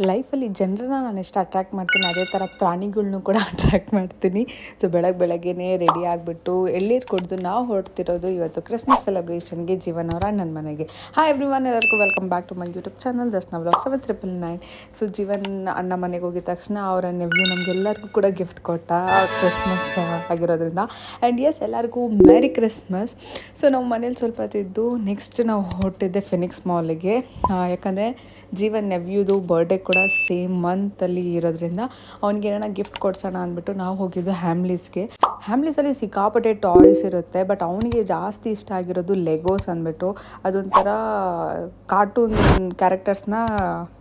ಲೈಫಲ್ಲಿ ಜನರನ್ನ ನಾನು ಎಷ್ಟು ಅಟ್ರ್ಯಾಕ್ಟ್ ಮಾಡ್ತೀನಿ ಅದೇ ಥರ ಪ್ರಾಣಿಗಳ್ನೂ ಕೂಡ ಅಟ್ರ್ಯಾಕ್ಟ್ ಮಾಡ್ತೀನಿ. ಸೊ ಬೆಳಗ್ಗೆನೇ ರೆಡಿ ಆಗಿಬಿಟ್ಟು ಎಳ್ನೀರು ಕುಡಿದು ನಾವು ಹೊರಡ್ತಿರೋದು ಇವತ್ತು ಕ್ರಿಸ್ಮಸ್ ಸೆಲೆಬ್ರೇಷನ್ಗೆ ಜೀವನ್ ಅವರ ಅಣ್ಣನ ಮನೆಗೆ. ಹಾಯ್ ಎವ್ರಿವನ್, ಎಲ್ಲರಿಗೂ welcome back to my YouTube channel ದಸ್ನಾ ವ್ಲಾಗ್ 7999. ಸೊ ಜೀವನ್ ಅಣ್ಣ ಮನೆಗೆ ಹೋಗಿದ ತಕ್ಷಣ ಅವರ ನೆವ್ಯೂ ನಮಗೆಲ್ಲರಿಗೂ ಕೂಡ ಗಿಫ್ಟ್ ಕೊಟ್ಟ ಕ್ರಿಸ್ಮಸ್ ಆಗಿರೋದ್ರಿಂದ. ಆ್ಯಂಡ್ ಎಸ್, ಎಲ್ಲರಿಗೂ ಮ್ಯಾರಿ ಕ್ರಿಸ್ಮಸ್. ಸೊ ನಾವು ಮನೇಲಿ ಸ್ವಲ್ಪ ಹೊತ್ತಿದ್ದು ನೆಕ್ಸ್ಟ್ ನಾವು ಹೊರಟಿದ್ದೆ ಫಿನಿಕ್ಸ್ ಮಾಲಿಗೆ. ಯಾಕಂದರೆ ಜೀವನ್ ನೆವ್ಯೂದು ಬರ್ಡೇ ಕೂಡ ಸೇಮ್ ಮಂತಲ್ಲಿ ಇರೋದ್ರಿಂದ ಅವ್ನಿಗೆ ಏನಾರ ಗಿಫ್ಟ್ ಕೊಡ್ಸೋಣ ಅಂದ್ಬಿಟ್ಟು ನಾವು ಹೋಗಿದ್ದು ಹ್ಯಾಮ್ಲೀಸಲ್ಲಿ ಸಿಕ್ಕಾಪಟ್ಟೆ ಟಾಯ್ಸ್ ಇರುತ್ತೆ. ಬಟ್ ಅವನಿಗೆ ಜಾಸ್ತಿ ಇಷ್ಟ ಆಗಿರೋದು ಲೆಗೋಸ್ ಅಂದ್ಬಿಟ್ಟು. ಅದೊಂಥರ ಕಾರ್ಟೂನ್ ಕ್ಯಾರೆಕ್ಟರ್ಸ್ನ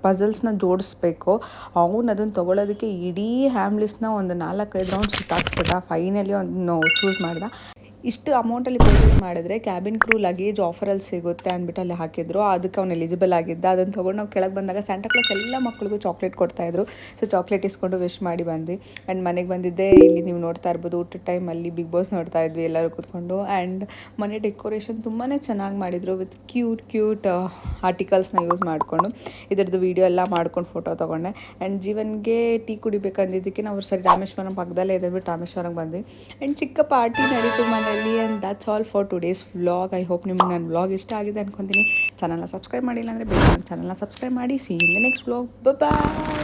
ಪಝಲ್ಸ್ನ ಜೋಡಿಸ್ಬೇಕು. ಅವ್ನು ಅದನ್ನು ತೊಗೊಳೋದಕ್ಕೆ ಇಡೀ ಹ್ಯಾಮ್ಲೀಸ್ನ ಒಂದು 4-5 ರೌಂಡ್ ಸುತ್ತಾಕ್ಸ್ಬಿಟ್ಟ. ಫೈನಲಿ ಒಂದು ಚೂಸ್ ಮಾಡ್ದ. ಇಷ್ಟು ಅಮೌಂಟಲ್ಲಿ ಪರ್ಚೇಸ್ ಮಾಡಿದ್ರೆ ಕ್ಯಾಬಿನ್ ಕ್ರೂ ಲಗೇಜ್ ಆಫರಲ್ಲಿ ಸಿಗುತ್ತೆ ಅಂದ್ಬಿಟ್ಟು ಅಲ್ಲಿ ಹಾಕಿದ್ರು. ಅದಕ್ಕೆ ಅವ್ನು ಎಲಿಜಿಬಲ್ ಆಗಿದ್ದ. ಅದನ್ನು ತೊಗೊಂಡು ನಾವು ಕೆಳಗೆ ಬಂದಾಗ ಸ್ಯಾಂಟಾಕ್ಲಾಸ್ ಎಲ್ಲ ಮಕ್ಳಿಗೂ ಚಾಕ್ಲೇಟ್ ಕೊಡ್ತಾಯಿದ್ರು. ಸೊ ಚಾಕ್ಲೇಟ್ ಇಸ್ಕೊಂಡು ವಿಶ್ ಮಾಡಿ ಬಂದ್ವಿ. ಆ್ಯಂಡ್ ಮನೆಗೆ ಬಂದಿದ್ದೆ. ಇಲ್ಲಿ ನೀವು ನೋಡ್ತಾ ಇರ್ಬೋದು, ಊಟದ ಟೈಮಲ್ಲಿ ಬಿಗ್ ಬಾಸ್ ನೋಡ್ತಾ ಇದ್ವಿ ಎಲ್ಲರೂ ಕೂತ್ಕೊಂಡು. ಆ್ಯಂಡ್ ಮನೆ ಡೆಕೋರೇಷನ್ ತುಂಬಾ ಚೆನ್ನಾಗಿ ಮಾಡಿದರು ವಿತ್ ಕ್ಯೂಟ್ ಆರ್ಟಿಕಲ್ಸ್ನ ಯೂಸ್ ಮಾಡಿಕೊಂಡು. ಇದರದ್ದು ವೀಡಿಯೋ ಎಲ್ಲ ಮಾಡ್ಕೊಂಡು ಫೋಟೋ ತೊಗೊಂಡೆ. ಆ್ಯಂಡ್ ಜೀವನ್ಗೆ ಟೀ ಕುಡಿಬೇಕಂದಿದ್ದಕ್ಕೆ ನಾವು ಸರಿ ರಾಮೇಶ್ವರಂ ಪಕ್ಕದಲ್ಲೇ ಇದ್ಬಿಟ್ಟು ರಾಮೇಶ್ವರಂಗೆ ಬಂದ್ವಿ. ಆ್ಯಂಡ್ ಚಿಕ್ಕ ಪಾರ್ಟಿ ನಡೀತು ಮನೆಯಲ್ಲಿ. And that's all for today's vlog. I hope ನಿಮ್ಗೆ ನನ್ನ ವ್ಲಾಗ್ ಇಷ್ಟ ಆಗಿದೆ ಅನ್ಕೊತೀನಿ. ಚಾನಲ್ನ ಸಬ್ಸ್ಕ್ರೈಬ್ ಮಾಡಿಲ್ಲ ಅಂದರೆ ಬೇಗ ನನ್ನ ಚಾನಲ್ನ ಸಬ್ಸ್ಕ್ರೈಬ್ ಮಾಡಿ. See in the next vlog. Bye.